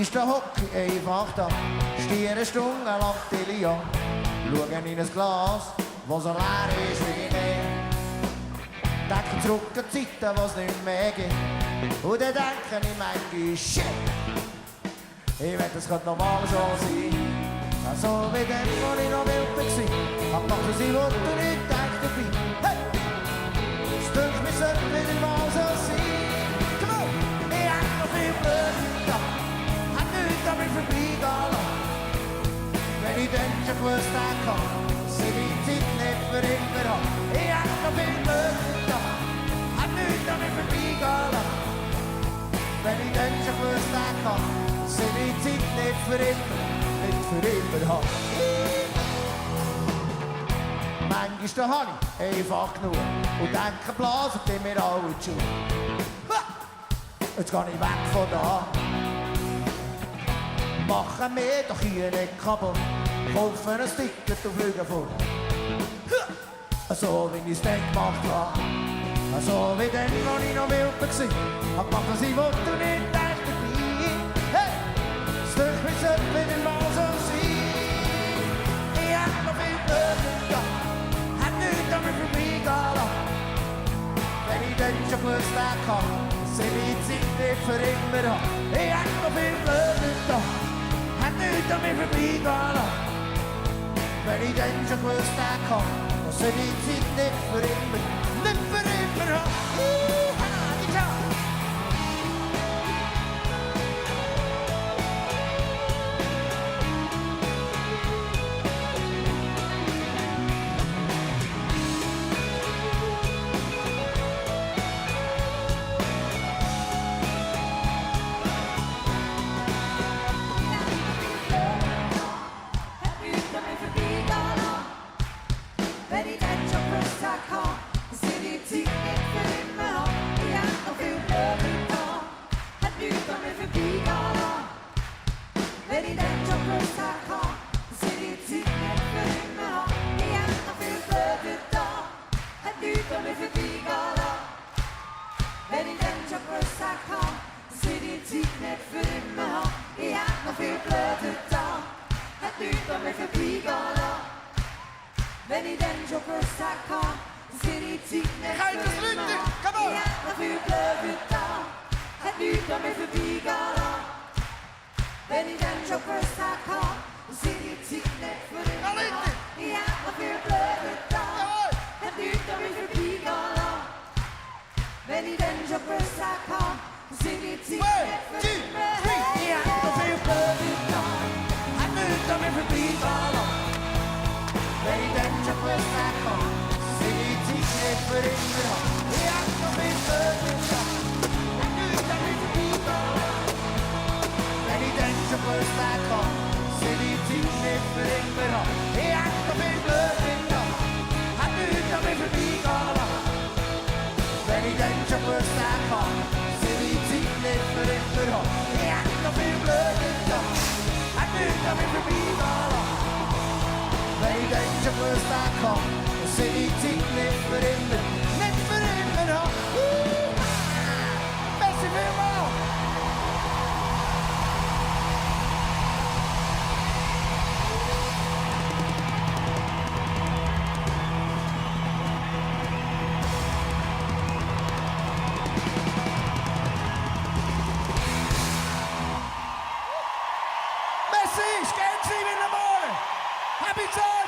ist der Hockey einfach da. Stehe eine Stunde lang Telia, schauen in ein Glas, wo so leer ist wie Meer. Denke zurück an Zeiten, wo es nicht mehr geht. Und dann denke ich manchmal, shit, ich will, das könnte normal so sein. So wie dann, wo ich noch wild war. Hab gemacht, was ich wollte und ich denke dabei. Hey! Es dünkt mir, sollte wieder mal so sein. Come on! Ich hab noch viel Blöde da. Hab nichts an mir vorbeigehen lassen. Wenn ich dann schon gewusst hätte, dass ich die Zeit nicht für immer habe. Ich hab noch viel Blöde da. Hab nichts an mir vorbeigehen lassen. Wenn ich dann schon gewusst hätte, dass ich die Zeit nicht für immer habe. Manchmal habe ich einfach genug und denke, blasen die mir alle die Schuhe. Jetzt gehe ich weg von da. Machen wir doch hier nicht kaputt. Kaufen ein Ticket und fliegen vor. So wie ich es dann gemacht habe. So wie dann, als ich noch wild war. Hab gemacht, was ich wollte und nicht denke dabei. Hey! Es dünkt mir, sollte wieder mal so sein. Ich hab noch viel Blöde gehabt. Hab nichts an mir vorbeigehen lassen. Wenn ich dann schon gewusst hätte, dass ich die Zeit nicht für immer habe. Ich hab noch viel Blöde gehabt. Hab nichts an mir vorbeigehen lassen. Wenn ich dann schon gewusst hätte, dass ich die Zeit nicht für immer habe. Wenn ich dann schon gewusst hätte, dass ich die Zeit nicht für immer habe. Ich hab noch viel Blöde getan, hat nichts an mir vorbeigehen lassen. Wenn ich dann schon gewusst hätte, dass ich die Zeit nicht für immer habe. Ich hab noch viel Blöde getan, hat nichts an mir vorbeigehen lassen. Wenn ich dann schon gewusst hätte, dass ich die Zeit nicht für immer habe. Ich hab noch viel Blöde getan, hat nichts an mir vorbeigehen lassen. Wenn ich dann schon gewusst hätte, dass ich die Zeit nicht für immer habe. Ich hab noch viel Blöde getan, hat nichts an mir vorbeigehen lassen. Wenn ich dann schon gewusst hätte, dass ich die Zeit nicht für immer habe. Ich hab noch viel Blöde getan, hat nichts an mir vorbeigehen lassen. Wenn ich dann schon gewusst hätte, dass ich die Zeit nicht für immer habe. Ich hab noch viel Blöde getan, hat nichts an mir vorbeigehen lassen. Wenn ich dann schon gewusst hätte, dass ich die Zeit nicht für immer habe. Ich hab noch viel Blöde gehabt, hat nichts an mir vorbeigehen lassen. Wenn ich dann schon gewusst hätte, dass ich die Zeit nicht für immer habe. Ich hab noch viel Blöde gehabt, hat nichts an mir vorbeigehen lassen. Wenn ich dann schon gewusst hätte, dass ich die Zeit nicht für immer habe. Ich hab noch viel Blöde gehabt, hat nichts an mir vorbeigehen lassen. Wenn ich dann schon gewusst hätte, dass ich die Zeit nicht für immer habe. Merci vielmals! Merci, ich gehe jetzt wieder mal! Happy Time!